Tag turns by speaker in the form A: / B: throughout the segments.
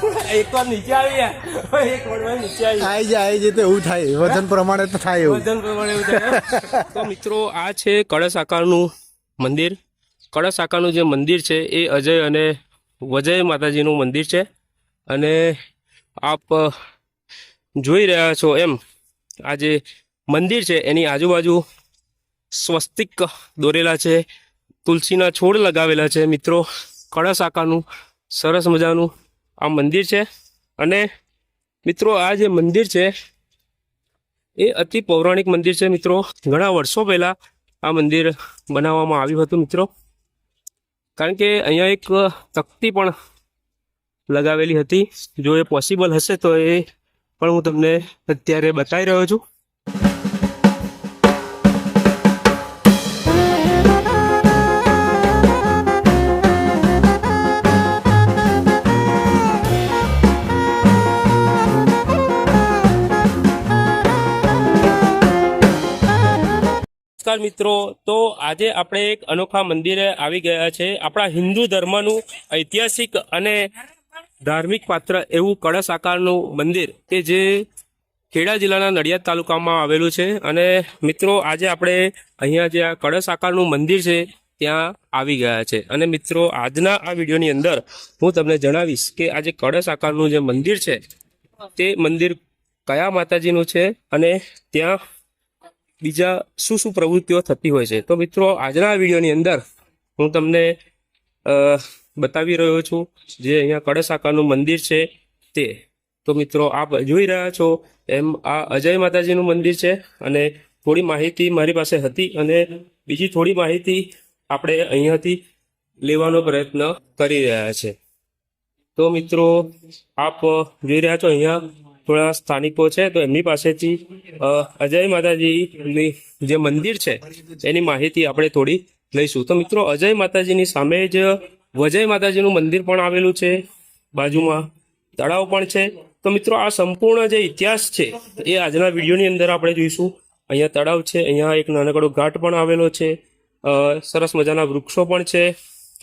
A: એક વાર નીચે આવી ગયા, એક વડવા નીચે
B: આવી જાય તો એવું થાય, વજન પ્રમાણે તો થાય એવું.
A: વજન પ્રમાણે એવું થાય. તો મિત્રો આ છે કળશ આકારનું મંદિર. કળશ આકારનું જે મંદિર છે એ અજય અને વજય માતાજીનું મંદિર છે. અને આપ જોઈ રહ્યા છો એમ આ જે મંદિર છે એની આજુબાજુ સ્વસ્તિક દોરેલા છે, તુલસીના છોડ લગાવેલા છે. મિત્રો કળશ આકારનું સરસ મજાનું આ મંદિર છે. અને મિત્રો આ જે મંદિર છે એ અતિ પૌરાણિક મંદિર છે. મિત્રો ઘણા વર્ષો પહેલાં આ મંદિર બનાવવામાં આવ્યું હતું મિત્રો, કારણ કે અહીંયા એક તકતી પણ લગાવેલી હતી. જો એ પોસિબલ હશે તો એ પણ હું તમને અત્યારે બતાવી રહ્યો છું. નમસ્કાર મિત્રો, તો આજે આપણે એક અનોખા મંદિરે આવી ગયા છે. આપણા હિન્દુ ધર્મનું ઐતિહાસિક અને ધાર્મિક પાત્ર એવું કળશ આકારનું મંદિર કે જે ખેડા જિલ્લાના નડિયાદ તાલુકામાં આવેલું છે. અને મિત્રો આજે આપણે અહીંયા જે આ કળશ આકારનું મંદિર છે ત્યાં આવી ગયા છે. અને મિત્રો આજના આ વિડીયોની અંદર હું તમને જણાવીશ કે આ જે કળશ આકારનું જે મંદિર છે તે મંદિર કયા માતાજીનું છે અને ત્યાં બીજા શું શું પ્રવૃત્તિઓ થતી હોય છે. તો મિત્રો આજના વિડીયોની અંદર હું તમને બતાવી રહ્યો છું જે અહીંયા કળશ આકારનું મંદિર છે તે. તો મિત્રો આપ જોઈ રહ્યા છો એમ આ અજય માતાજીનું મંદિર છે. અને થોડી માહિતી મારી પાસે હતી અને બીજી થોડી માહિતી આપણે અહીંયાથી લેવાનો પ્રયત્ન કરી રહ્યા છે. તો મિત્રો આપ જોઈ રહ્યા છો અહીંયા થોડા સ્થાનિકો છે, તો એમની પાસેથી અજય માતાજીની જે મંદિર છે એની માહિતી આપણે થોડી લઈશું. તો મિત્રો અજય માતાજીની સામે જ વજય માતાજીનું મંદિર પણ આવેલું છે, બાજુમાં તળાવ પણ છે. તો મિત્રો આ સંપૂર્ણ જે ઇતિહાસ છે એ આજના વિડીયોની અંદર આપણે જોઈશું. અહીંયા તળાવ છે, અહીંયા એક નાનકડો ઘાટ પણ આવેલો છે, સરસ મજાના વૃક્ષો પણ છે,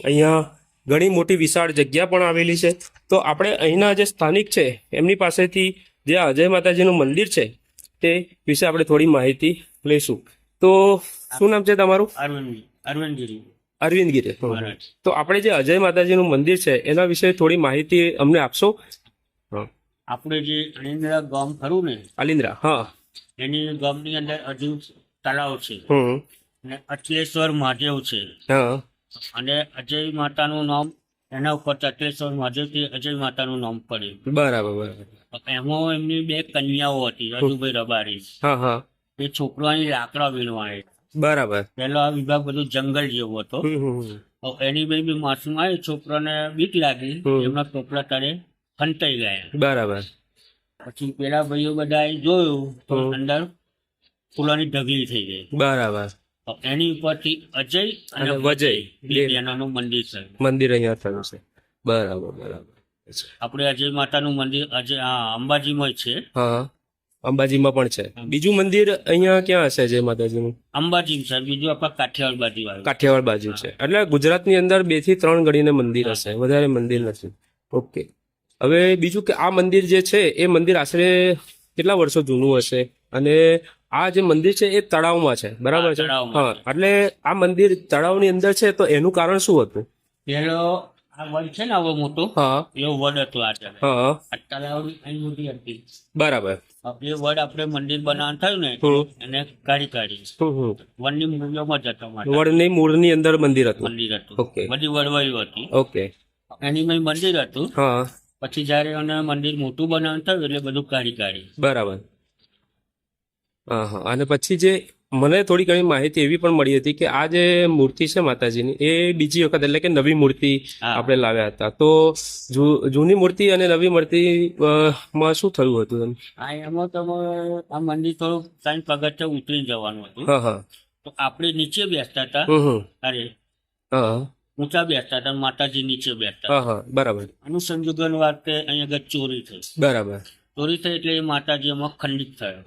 A: અહીંયા ઘણી મોટી વિશાળ જગ્યા પણ આવેલી છે. તો આપણે અહીંના જે સ્થાનિક છે એમની પાસેથી જે અજય માતાજીનું મંદિર છે તે વિશે આપણે થોડી માહિતી લઈશું. તો શું નામ છે તમારું?
C: અરવિંદગીરી.
A: અરવિંદગીરી. તો આપણે જે અજય માતાજીનું મંદિર છે એના વિશે થોડી માહિતી અમને આપશો?
C: આપણે જે અલિન્દ્રા ગામ ખરું ને,
A: અલિન્દ્રા, હા,
C: એની ગામની અંદર હજુ તળાવ છે
A: હમ,
C: અને અચલેશ્વર મહાદેવ છે.
A: હા,
C: અને અજય માતાનું નામ એના ઉપર અચલેશ્વર મહાદેવથી અજય માતાનું નામ પડ્યું.
A: બરાબર બરાબર.
C: એમાં એમની બે કન્યાઓ હતી, રાજુભાઈ રબારી.
A: હા હા,
C: એ છોકરાની લાકડા વીણવાય.
A: બરાબર.
C: પેલો આ વિભાગ બધું જંગલ જેવો હતો. એની બી માસુમ આવી, છોકરાને બીક લાગી, એમના ટોપલા તારે ફંટાઈ ગયા.
A: બરાબર.
C: પછી પેલા ભાઈઓ બધા જોયું તો અંદર ફૂલોની ઢગલી થઈ ગઈ.
A: બરાબર.
C: એની ઉપરથી અજય અને
A: વજય
C: બે એનાનું મંદિર છે.
A: મંદિર અહીંયા થયું છે. બરાબર બરાબર.
C: આપણે અજય માતાનું મંદિર અજય અંબાજીમાં છે.
A: હા, અંબાજીમાં પણ છે. બીજું મંદિર અહીંયા ક્યાં હશે અજય માતાજીનું?
C: અંબાજી છે, બીજું આપણા કાઠિયાવાડ બાજુ આવે.
A: કાઠિયાવાડ બાજુ છે. એટલે ગુજરાતની અંદર 2 થી 3 ગણીને મંદિર હશે, વધારે મંદિર નથી. ઓકે. હવે બીજું કે આ મંદિર જે છે એ મંદિર આશરે કેટલા વર્ષો જૂનું હશે? અને આ જે મંદિર છે એ તળાવમાં છે, બરાબર છે? હા, એટલે આ મંદિર તળાવની અંદર છે તો એનું કારણ શું હતું?
C: પેલો આ વડ છે ને આવો મોટો,
A: હા,
C: એવો વડ હતો. આ
A: હા,
C: તળાવની અહીં મોટી હતી.
A: બરાબર.
C: એ વડ આપણે મંદિર બનાવવાનું થયું ને એને કાઢી વડની મૂળમાં જતો માટે.
A: વડની મૂળની અંદર મંદિર હતું.
C: મંદિર હતું.
A: ઓકે.
C: બધી વડવાઈઓ હતી.
A: ઓકે.
C: એની માં મંદિર હતું.
A: હા.
C: પછી જયારે એને મંદિર મોટું બનાવવાનું થયું એટલે બધું કાઢી.
A: બરાબર. હા હા. અને પછી જે મને થોડી ઘણી માહિતી એવી પણ મળી હતી કે આ જે મૂર્તિ છે માતાજીની એ બીજી વખત એટલે કે નવી મૂર્તિ આપણે લાવ્યા હતા. તો જૂની મૂર્તિ અને નવી મૂર્તિ માં શું થયું હતું?
C: એમાં તો આ મંદિર થોડું 3 પગથિયાં ઉતરી જવાનું હતું.
A: હા હા.
C: તો આપણે નીચે બેસતા હતા. અરે
A: હા,
C: ઊંચા બેસતા હતા, માતાજી નીચે બેસતા.
A: હા હા, બરાબર.
C: આનું સંજોગન વાત કે અહીંયા આગળ ચોરી થઈ.
A: બરાબર.
C: ચોરી થઈ એટલે એ માતાજી એમાં ખંડિત થયો.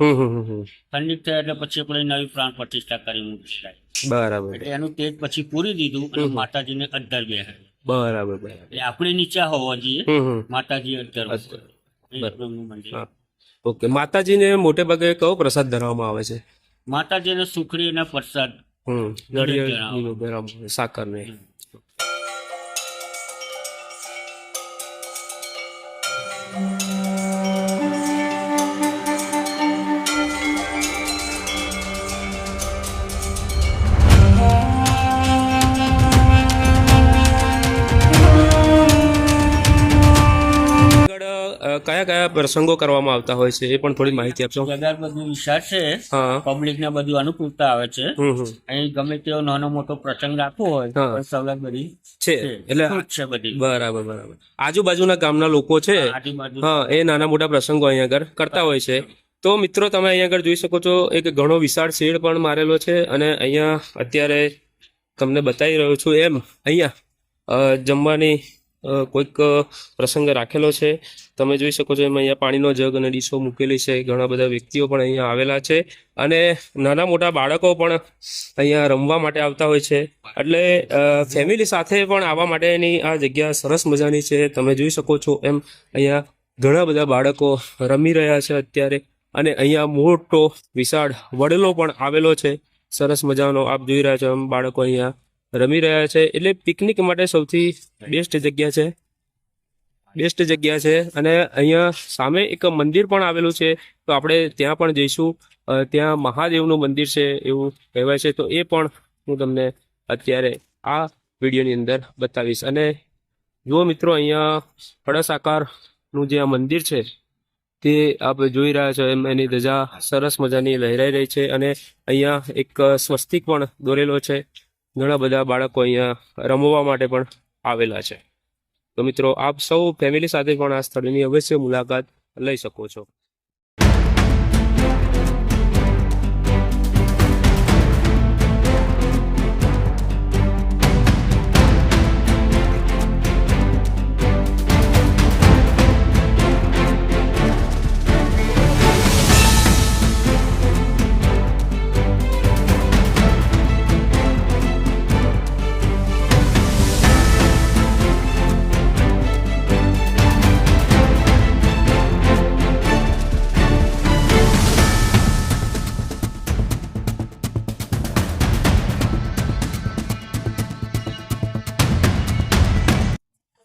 C: ખંડિત થયા એટલે પછી આપણે નવી પ્રાણ પ્રતિષ્ઠા કરી મૂકી.
A: બરાબર.
C: એટલે એનું તેજ પછી પૂરી દીધું અને માતાજીને અદ્ધર બેહાડ્યું.
A: બરાબર બરાબર.
C: એટલે આપણે નીચે હોવો જોઈએ,
A: હમ.
C: માતાજી અત્યારે
A: અચ્છા.
C: ઉપર. એ પ્રભુનું મંદિર.
A: હા. ઓકે, માતાજીને મોટે ભાગે કયો પ્રસાદ ધરવામાં આવે છે?
C: માતાજીને સુખડી અને પ્રસાદ
A: નડિયાળ બરાબર, સાકર ને. કયા કયા પ્રસંગો કરવામાં આવતા હોય છે એ પણ થોડી માહિતી આપશો?
C: જગાર બધું વિશાળ છે,
A: હા.
C: પબ્લિક ને બધું અનુકૂળતા આવે છે.
A: હમ.
C: અહીં ગમે તેવો નાનો મોટો પ્રસંગ રાખવો હોય
A: હા.
C: તો સવલત બધી
A: છે એટલે
C: છૂટ છે બધી.
A: બરાબર બરાબર. આજુબાજુના ગામના લોકો છે,
C: આજુબાજુ
A: હા, એ નાના મોટા પ્રસંગો અહીંયા આગળ કરતા હોય છે. તો મિત્રો તમે અહીંયા આગળ જોઈ શકો છો એક ઘણો વિશાળ શેડ પણ મારેલો છે અને અહીંયા અત્યારે તમને બતાવી રહ્યો છું એમ અહીંયા જમવાની કોઈક પ્રસંગ રાખેલો છે. તમે જોઈ શકો છો એમ અહીંયા પાણીનો જગ અને ડીશો મૂકેલી છે. ઘણા બધા વ્યક્તિઓ પણ અહીંયા આવેલા છે અને નાના મોટા બાળકો પણ અહીંયા રમવા માટે આવતા હોય છે. એટલે ફેમિલી સાથે પણ આવવા માટેની આ જગ્યા સરસ મજાની છે. તમે જોઈ શકો છો એમ અહીંયા ઘણા બધા બાળકો રમી રહ્યા છે અત્યારે અને અહીંયા મોટો વિશાળ વડલો પણ આવેલો છે. સરસ મજાનો આપ જોઈ રહ્યા છો એમ બાળકો અહીંયા રમી રહ્યા છે. એટલે પિકનિક માટે સૌથી બેસ્ટ જગ્યા છે અને અહીંયા સામે એક મંદિર પણ આવેલું છે. તો આપણે ત્યાં પણ જઈશું. ત્યાં મહાદેવનું મંદિર છે એવું કહેવાય છે. તો એ પણ હું તમને અત્યારે આ વિડીયોની અંદર બતાવીશ. અને જુઓ મિત્રો, અહીંયા કળશ આકારનું જે આ મંદિર છે તે આપ જોઈ રહ્યા છો એમ એની ધજા સરસ મજાની લહેરાઈ રહી છે અને અહીંયા એક સ્વસ્તિક પણ દોરેલો છે. ઘણા બધા બાળકો અહીંયા રમવા માટે પણ આવેલા છે. તો મિત્રો, આપ સૌ ફેમિલી સાથે પણ આ સ્થળની અવશ્ય મુલાકાત લઈ શકો છો.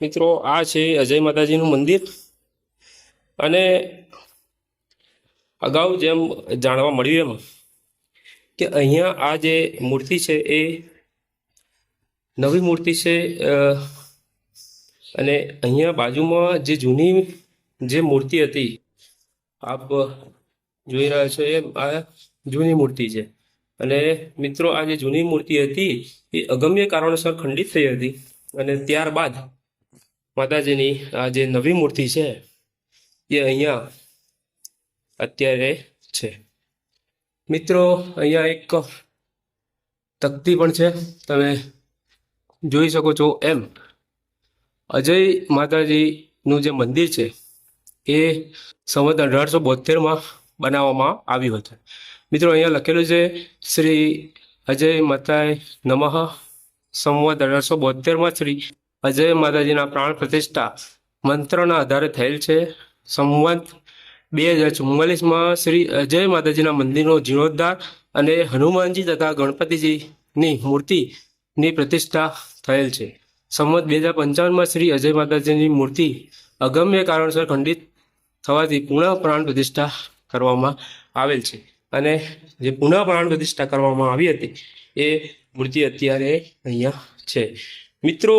A: મિત્રો, આ છે અજય માતાજીનું મંદિર અને અગાઉ જેમ જાણવા મળ્યું એમ કે અહીંયા આ જે મૂર્તિ છે એ નવી મૂર્તિ છે અને અહીંયા બાજુમાં જે જૂની જે મૂર્તિ હતી આપ જોઈ રહ્યા છો એ આ જૂની મૂર્તિ છે. અને મિત્રો, આ જે જૂની મૂર્તિ હતી એ અગમ્ય કારણોસર ખંડિત થઈ હતી અને ત્યારબાદ માતાજીની આ જે નવી મૂર્તિ છે એ અહીંયા અત્યારે છે. મિત્રો, અહીંયા એક તકતી પણ છે. તમે જોઈ શકો છો એમ અજય માતાજીનું જે મંદિર છે એ સંવત 1872માં બનાવવામાં આવ્યું હતું. મિત્રો, અહીંયા લખેલું છે શ્રી અજય માતાય નમઃ. સંવત 1872માં શ્રી અજય માતાજીના પ્રાણ પ્રતિષ્ઠા મંત્રના આધારે થયેલ છે. સંવત 2044માં શ્રી અજય માતાજીના મંદિરનો જીર્ણોદ્ધાર અને હનુમાનજી તથા ગણપતિજીની મૂર્તિની પ્રતિષ્ઠા થયેલ છે. સંવત 2055માં શ્રી અજય માતાજીની મૂર્તિ અગમ્ય કારણસર ખંડિત થવાથી પુનઃ પ્રાણ પ્રતિષ્ઠા કરવામાં આવેલ છે અને જે પુનઃ પ્રાણ પ્રતિષ્ઠા કરવામાં આવી હતી એ મૂર્તિ અત્યારે અહીંયા છે. મિત્રો,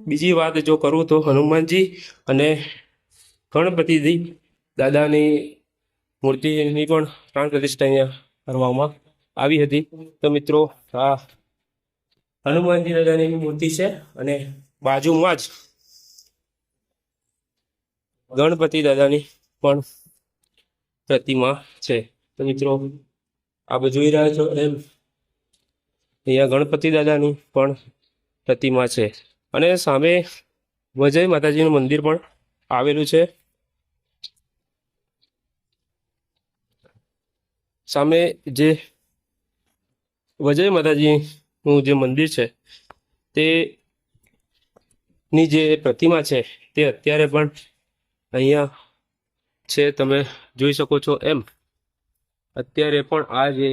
A: બીજી વાત જો કરું તો હનુમાનજી અને ગણપતિજી દાદાની મૂર્તિની પણ પ્રાણ પ્રતિષ્ઠા અહીંયા કરવામાં આવી હતી. તો મિત્રો, આ હનુમાનજી દાદાની મૂર્તિ છે અને બાજુમાં જ ગણપતિ દાદાની પણ પ્રતિમા છે. તો મિત્રો, આપ જોઈ રહ્યા છો એમ અહીંયા ગણપતિ દાદાની પણ પ્રતિમા છે અને સામે વજય માતાજીનું મંદિર પણ આવેલું છે. સામે જે વજય માતાજીનું જે મંદિર છે તે ની જે પ્રતિમા છે તે અત્યારે પણ અહીંયા છે, તમે જોઈ શકો છો એમ અત્યારે પણ આ જે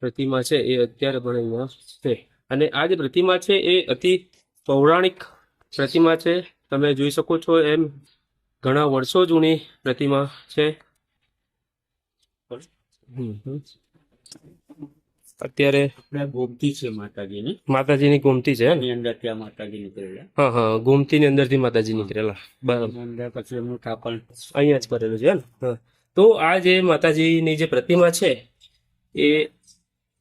A: પ્રતિમા છે એ અત્યારે પણ અહીંયા છે. અને આ જે પ્રતિમા છે એ અતિ પૌરાણિક પ્રતિમા છે, તમે જોઈ શકો છો એમ ઘણા વર્ષો જૂની પ્રતિમા છે. અત્યારે
C: આપણે ગોમતી છે માતાજીની,
A: માતાજીની ગોમતી છે ને?
C: એની અંદર ત્યાં માતાજી નીકળેલા,
A: હા હા, ગોમતીની અંદરથી માતાજી નીકળેલા, બરાબર.
C: એની અંદર પછી એમનું સ્થાપન
A: અહીંયા જ કરેલું છે ને? હા. તો આ જે માતાજીની જે પ્રતિમા છે એ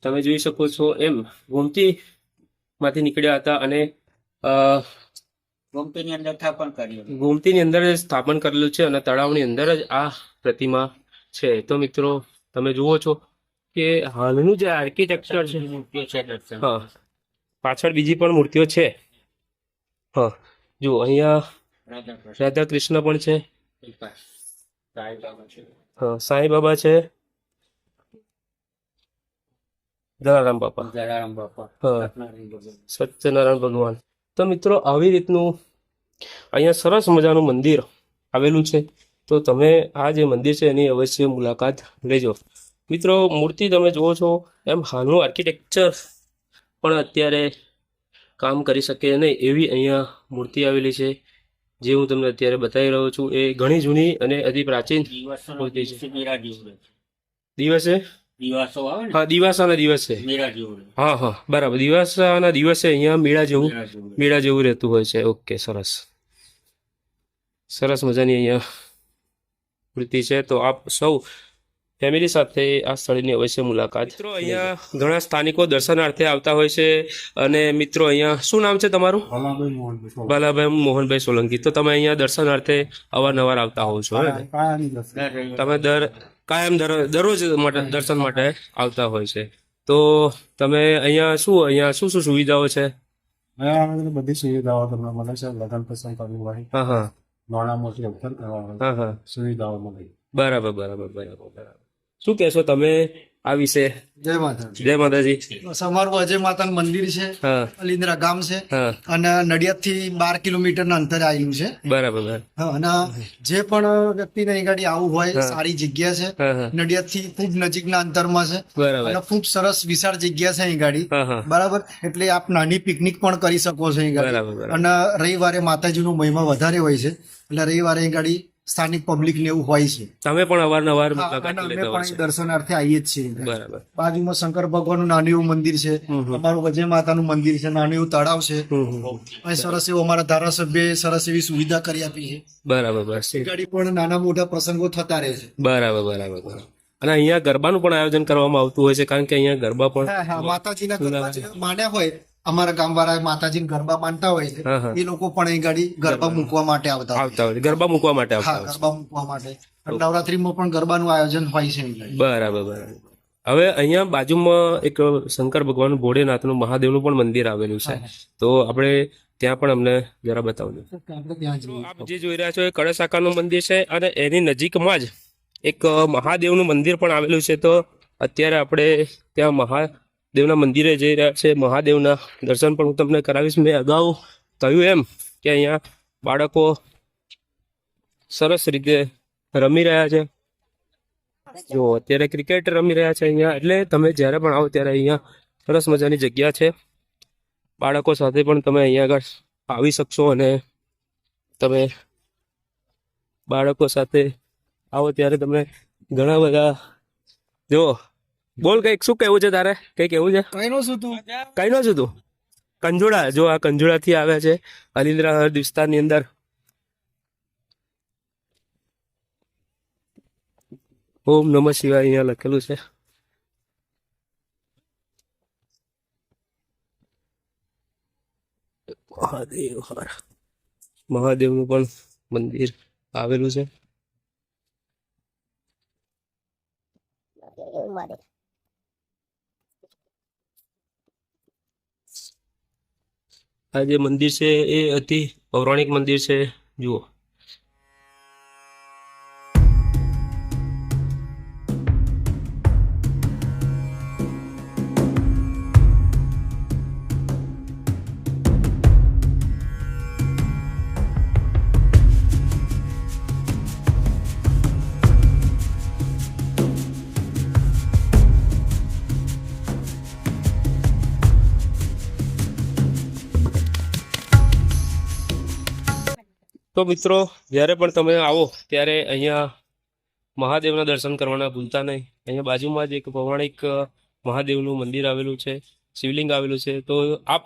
A: તમે જોઈ શકો છો એમ ગોમતી માંથી નીકળ્યા હતા અને
C: ગોમતીની અંદર સ્થાપન કર્યું.
A: ગોમતીની અંદર જ સ્થાપન કરેલું છે અને તળાવની અંદર જ આ પ્રતિમા છે. તો મિત્રો તમે જુઓ છો કે હાલનું જે આર્કિટેક્ચર છે,
C: મૂર્તિઓ છે દર્શન.
A: હા, પાછળ બીજી પણ મૂર્તિઓ છે. હા, જુઓ અહીંયા
C: રાધા કૃષ્ણ,
A: રાધા કૃષ્ણ પણ છે,
C: સાંઈ બાબા છે,
A: હા, સાંઈ બાબા છે, જલારામ બાપા,
C: જલારામ બાપા,
A: હા,
C: સત્યનારાયણ ભગવાન.
A: સત્યનારાયણ ભગવાન. તો મિત્રો આવી રીતનું અહીંયા સરસ મજાનું મંદિર આવેલું છે. તો તમે આ જે મંદિર છે એની અવશ્ય મુલાકાત લેજો. મિત્રો મૂર્તિ તમે જુઓ છો એમ હાલનું આર્કિટેક્ચર પણ અત્યારે કામ કરી શકે નહીં એવી અહીંયા મૂર્તિ આવેલી છે, જે હું તમને અત્યારે બતાવી રહ્યો છું. એ ઘણી જૂની અને અતિ પ્રાચીન
C: દિવસોના
A: મૂર્તિ છે.
C: દિવસે મેળા જેવું રહે છે.
A: દિવસે,
C: દિવસો આવે ને,
A: હા, દિવાસાના દિવસે,
C: મેળા જેવું રહે.
A: હા હા, બરાબર, દિવાસાના દિવસે અહીંયા મેળા જેવું
C: મેળા જેવું રહે.
A: મેળા જેવું રહેતું હોય છે. ઓકે, સરસ સરસ મજાની અહીંયા મૂર્તિ છે. તો આપ સૌ ફેમિલી સાથે આ સ્થળની અવશ્ય મુલાકાત. મિત્રો અહીંયા ઘણા સ્થાનિકો દર્શનાર્થે આવતા હોય છે. અને મિત્રો અહીંયા શું નામ છે તમારું? બાલાભાઈ મોહનભાઈ સોલંકી. તો તમે અહીંયા દર્શનાર્થે અવારનવાર આવતા હોવ છો ને? તમે દરરોજ માટે દર્શન માટે આવતા હોય છે. તો તમે અહીંયા શું શું સુવિધાઓ છે?
B: બધી સુવિધાઓ તમને મળે છે. લગ્ન પ્રસંગ કરવું હોય,
A: હા હા
B: નાના મોટી અવસર કરવા હોય,
A: હા હા,
B: સુવિધાઓ મળે.
A: બરાબર બરાબર બરાબર બરાબર. શું કહેશો તમે આ વિશે?
D: જય માતાજી.
A: જય માતાજી.
D: બસ અમારું અજય માતાનું મંદિર છે,
A: હા
D: અલિન્દ્રા ગામ છે,
A: હા,
D: અને નડિયાદ થી 12 કિલોમીટરના અંતરે આવેલું છે.
A: બરાબર બરાબર.
D: હા, અને જે પણ વ્યક્તિને અહીં ગાડી આવવું હોય, સારી જગ્યા છે.
A: હા હા,
D: નડિયાદ થી ખૂબ નજીકના અંતરમાં છે,
A: બરાબર.
D: અને ખૂબ સરસ વિશાળ જગ્યા છે અહીં ગાડી.
A: હા હા,
D: બરાબર, એટલે આપ નાની પિકનિક પણ કરી શકો છો અહીં ગાડી.
A: બરાબર બરાબર.
D: અને રવિવારે માતાજીનો મહિમા વધારે હોય છે, એટલે રવિવારે અહીં ગાડી સ્થાનિક પબ્લિક ને એવું હોય છે.
A: તમે પણ અવારનવાર
D: હા,
A: મુલાકાત
D: અને અમે
A: લેતા
D: પણ
A: હોય
D: અહીં
A: છે.
D: દર્શનાર્થે આવીએ જ છીએ.
A: બરાબર.
D: બાજુમાં શંકર ભગવાનનું નાનું એવું મંદિર છે, અમારું અજય માતાનું મંદિર છે, નાનું એવું તળાવ છે. અહીં સરસ એવું અમારા ધારાસભ્ય સરસ એવી સુવિધા કરી આપી છે.
A: બરાબર બસ.
D: ગાડી પણ નાના મોટા પ્રસંગો થતા રહે છે.
A: બરાબર બરાબર બરાબર. અને અહીંયા ગરબાનું પણ આયોજન કરવામાં આવતું હોય છે, કારણ કે અહીંયા ગરબા પણ
D: હા હા, માતાજીના ગરબા જે માન્યા હોય, અમારા ગામ વાળા માતાજીના ગરબા માનતા હોય છે,
A: હા, હા.
D: એ લોકો પણ અહીં ગાડી ગરબા મૂકવા માટે આવતા હોય.
A: આવતા હોય છે. ગરબા મૂકવા માટે આવતા
D: હા,
A: હોય છે.
D: ગરબા મૂકવા માટે. અને નવરાત્રીમાં પણ ગરબાનું આયોજન હોય છે અહીં ગાડી.
A: બરાબર બરાબર. હવે અહીંયા બાજુમાં એક શંકર ભગવાન ભોળેનાથનું મહાદેવનું પણ મંદિર આવેલું છે. તો આપણે ત્યાં પણ અમને જરા બતાવજો.
D: આપણે ત્યાં
A: તો
D: જઈએ.
A: આપ જે જોઈ રહ્યા છો એ કળશ આકારનું મંદિર છે, અને એની નજીકમાં જ એક મહાદેવનું મંદિર પણ આવેલું છે. તો અત્યારે આપણે ત્યાં મહાદેવના મંદિરે જઈ રહ્યા છે. મહાદેવના દર્શન પણ હું તમને કરાવીશ. મેં અગાઉ કહ્યું એમ કે અહીંયા બાળકો સરસ રીતે રમી રહ્યા છે. જો અત્યારે ક્રિકેટ રમી રહ્યા છે અહીંયા. એટલે તમે જ્યારે પણ આવો ત્યારે અહીંયા સરસ મજાની જગ્યા છે. બાળકો સાથે પણ તમે અહીંયા આગળ આવી શકશો, અને તમે બાળકો સાથે આવો ત્યારે તમે ઘણા બધા જો બોલ કઈક શું કહેવું છે તારે? કઈ કહેવું છે?
D: કઈનું શું તું?
A: કઈ નો છું તું? કંજોડા. જો આ કંજોડા થી આવ્યા છે અલિન્દ્રા વિસ્તારની અંદર. ઓમ નમઃ શિવાય અહીંયા લખેલું છે. મહાદેવ હર મહાદેવનું પણ મંદિર આવેલું છે. આ જે મંદિર છે એ અતિ પૌરાણિક મંદિર છે. જુઓ. તો મિત્રો જ્યારે પણ તમે આવો ત્યારે અહીંયા મહાદેવના દર્શન કરવાના ભૂલતા નહીં. અહીંયા બાજુમાં જ એક પૌરાણિક મહાદેવનું મંદિર આવેલું છે, શિવલિંગ આવેલું છે. તો આપ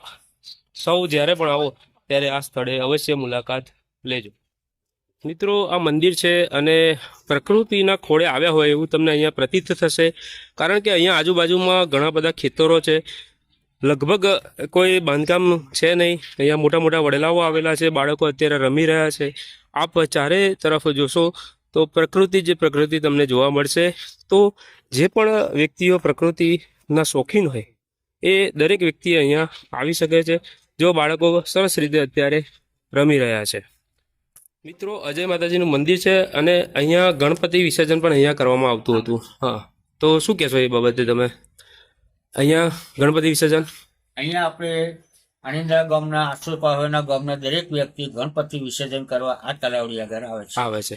A: સૌ જ્યારે પણ આવો ત્યારે આ સ્થળે અવશ્ય મુલાકાત લેજો. મિત્રો આ મંદિર છે અને પ્રકૃતિના ખોળે આવ્યા હોય એવું તમને અહીંયા પ્રતીત થશે, કારણ કે અહીંયા આજુબાજુમાં ઘણા બધા ખેતરો છે. લગભગ કોઈ બાંધકામ છે નહીં. અહીંયા મોટા મોટા વડલાઓ આવેલા છે, બાળકો અત્યારે રમી રહ્યા છે. આપ ચારે તરફ જોશો તો પ્રકૃતિ તમને જોવા મળશે. તો જે પણ વ્યક્તિઓ પ્રકૃતિના શોખીન હોય એ દરેક વ્યક્તિ અહીંયા આવી શકે છે. જો બાળકો સરસ રીતે અત્યારે રમી રહ્યા છે. મિત્રો અજય માતાજીનું મંદિર છે અને અહીંયા ગણપતિ વિસર્જન પણ અહીંયા કરવામાં આવતું હતું. હા, તો શું કહેશો એ બાબતે તમે? અહીંયા ગણપતિ વિસર્જન
C: અહીંયા આપણે અણિંદરા ગામના આસોપાસના ગામના દરેક વ્યક્તિ ગણપતિ વિસર્જન કરવા આ તલાવડી આગળ આવે છે.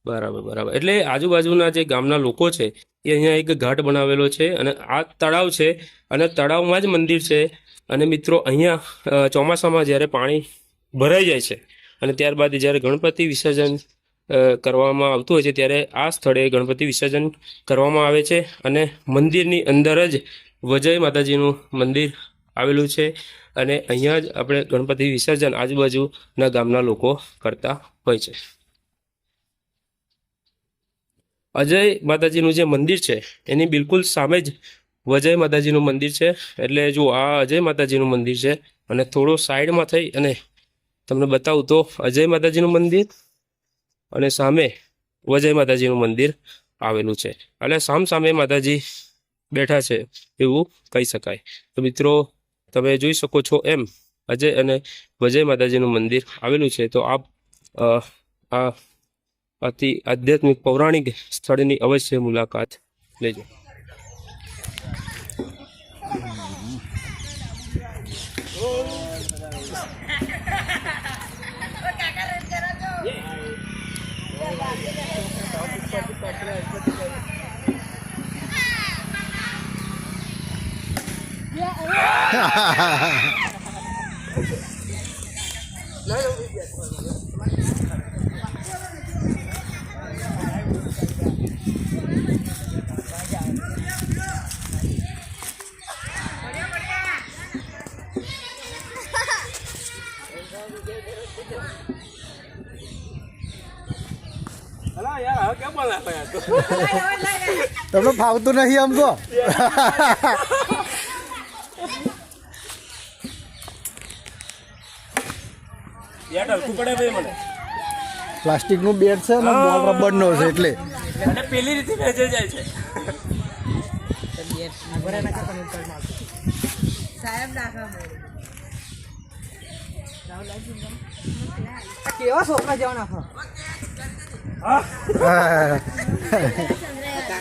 A: બરાબર. એટલે આજુબાજુના જે ગામના લોકો છે એ અહીંયા એક ઘાટ બનાવેલો છે અને આ તળાવ છે અને તળાવમાં જ મંદિર છે. અને મિત્રો અહીંયા ચોમાસામાં જ્યારે પાણી ભરાઈ જાય છે અને ત્યારબાદ જ્યારે ગણપતિ વિસર્જન કરવામાં આવતું હોય છે ત્યારે આ સ્થળે ગણપતિ વિસર્જન કરવામાં આવે છે. અને મંદિરની અંદર જ વજય માતાજીનું મંદિર આવેલું છે અને અહીંયા જ આપણે ગણપતિ વિસર્જન આજુબાજુના ગામના લોકો કરતા હોય છે. અજય માતાજીનું જે મંદિર છે એની બિલકુલ સામે જ વજય માતાજીનું મંદિર છે. એટલે જો આ અજય માતાજીનું મંદિર છે અને થોડો સાઈડમાં થઈ અને તમને બતાવું તો અજય માતાજીનું મંદિર અને સામે વજય માતાજીનું મંદિર આવેલું છે. એટલે સામે માતાજી બેઠા છે એવું કહી શકાય. તો મિત્રો તમે જોઈ શકો છો એમ અજય અને વજય માતાજીનું મંદિર આવેલું છે. તો આપ આ અતિ આધ્યાત્મિક પૌરાણિક સ્થળની અવશ્ય મુલાકાત લેજો.
D: તમને ફાવતું નહીં આમ તો. પ્લાસ્ટિકનું બેટ છે ને બોલ રબરનો છે એટલે
A: પેલી રીતે જાય છે.
E: કેવા છોકરા જેવા નાખો.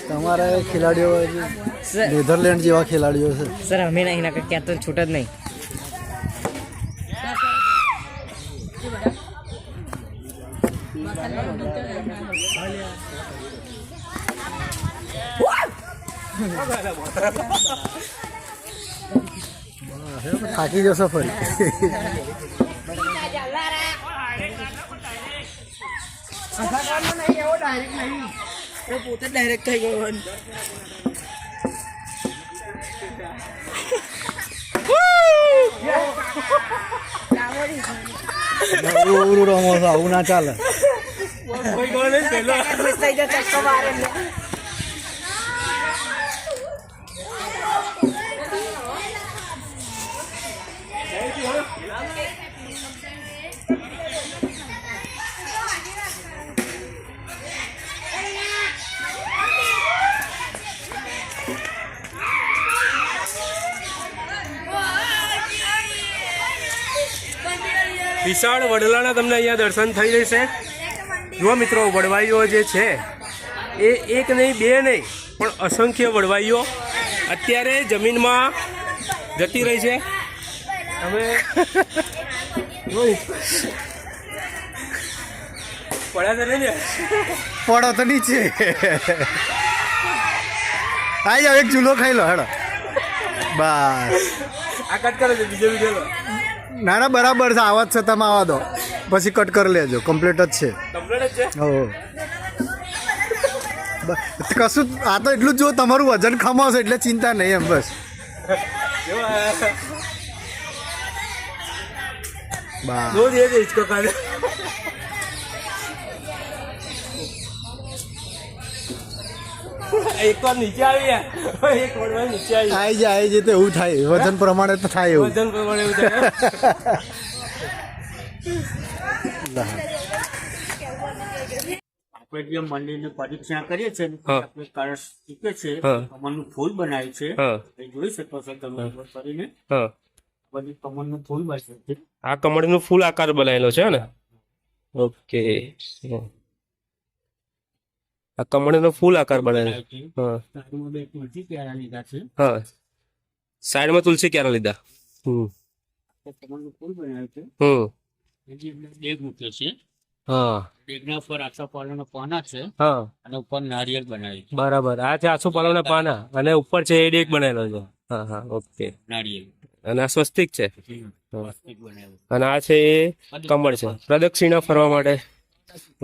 D: તમારે ખેલાડીઓ નેધરલેન્ડ જેવા ખેલાડીઓ છે.
E: સર અમે નહીં ના ક્યાં તો છૂટ જ નહીં.
D: થાકી જશો ફરી.
E: પોતે ડાયરેક્ટ થઈ ગયો.
D: રમો છો આવું ના ચાલે.
A: વિશાળ વડલાના તમને અહીંયા દર્શન થઈ જશે. જુઓ મિત્રો, વડવાઈઓ જે છે એ એક નહીં બે નહીં પણ અસંખ્ય વડવાઈઓ અત્યારે જમીનમાં જતી રહી છે. અમે પડ્યા તો નહીં ને?
D: પડો તો નીચે. આઈ જાવ, એક ચૂલો ખાઈ લો હેડો. બસ
A: આ કટ કરો છો બીજો વિડીયો.
D: ના ના બરાબર છે, આવા જ છે તમે આવા દો. પછી કટ કરી લેજો કમ્પ્લીટ જ છે
A: કમ્પ્લીટ જ છે.
D: હો કશું આ તો એટલું જ જો તમારું વજન ખમાવશે એટલે ચિંતા નહીં એમ બસ
A: જો આ
D: બા
A: દો દે દે इसको कर એક વાર નીચે આવી ગયા એક વાર નીચે આવી
D: આવી જાય તો એવું થાય વજન પ્રમાણે તો થાય એવું
A: વજન પ્રમાણે એવું થાય.
C: આપણે જે મંદિરની પરીક્ષા કરીએ છીએ ને,
A: હા.
C: આપણે કળશ શીખે છે
A: હા.
C: કમળનું ફૂલ બનાવ્યું છે
A: હા
C: એ જોઈ શકો છો તમે ઉપર કરીને
A: હા
C: બધી કમળનું ફૂલ બનાવ્યું છે.
A: આ કમળનું ફૂલ આકાર બનાવેલો છે ને. ઓકે આ કમળનો ફૂલ આકાર બનાવેલો. હા
C: સાઈડમાં બે તુલસી ક્યારા લીધા છે
A: હા સાઈડમાં તુલસી ક્યારે લીધા.
C: કમળનું ફૂલ બનાવ્યું છે. એની અંદર ડેગ મૂક્યો છે.
A: હા
C: ડેગના ઉપર આછા પાલવના પાના છે
A: હા
C: અને ઉપર નારિયેળ બનાવ્યું છે.
A: બરાબર આ છે આસુ પાલવના પાના અને ઉપર છે એ ડેક બનાવેલો છે. હા હા ઓકે
C: નારિયેળ
A: અને આ સ્વસ્તિક છે
C: સ્વસ્તિક બનાવ્યું.
A: અને આ છે એ કમળ છે પ્રદક્ષિણા ફરવા માટે.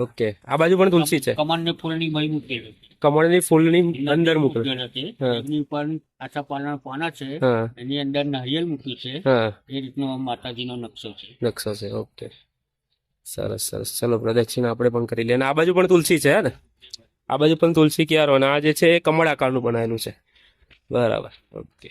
A: ઓકે આ બાજુ પણ તુલસી છે.
C: કમળને ફૂલની મહી મૂકેલી છે.
A: કમળની ફૂલની અંદર મૂકે.
C: મૂકેલા છે.
A: હા.
C: એની ઉપર આછા પાલવના પાના છે
A: હા
C: એની અંદર નારિયેળ મૂક્યું છે.
A: હા
C: એ રીતનો માતાજીનો નકશો છે.
A: નકશો છે. ઓકે સરસ સરસ ચલો પ્રદક્ષિણા આપણે પણ કરી લઈએ. અને આ બાજુ પણ તુલસી છે હે ને. આ બાજુ પણ તુલસી ક્યારો અને આ જે છે એ કમળ આકારનું બનાવેલું છે. બરાબર ઓકે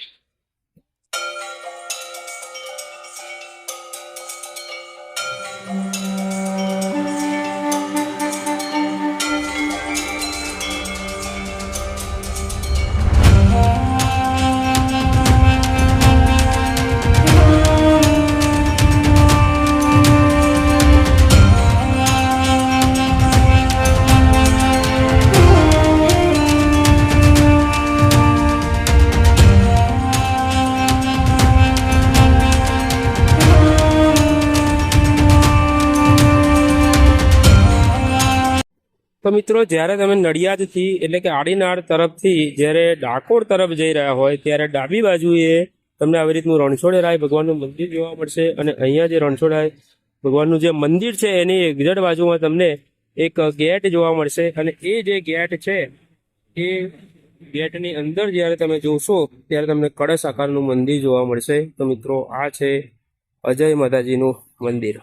A: તો મિત્રો જ્યારે તમે નડિયાદથી એટલે કે આડીનાળ તરફથી જ્યારે ડાકોર તરફ જઈ રહ્યા હોય ત્યારે ડાબી બાજુએ તમને આવી રીતનું રણછોડરાય ભગવાનનું મંદિર જોવા મળશે. અને અહીંયા જે રણછોડરાય ભગવાનનું જે મંદિર છે એની એક્ઝેક્ટ બાજુમાં તમને એક ગેટ જોવા મળશે. અને એ જે ગેટ છે એ ગેટની અંદર જ્યારે તમે જોશો ત્યારે તમને કળશ આકારનું મંદિર જોવા મળશે. તો મિત્રો આ છે અજય માતાજીનું મંદિર.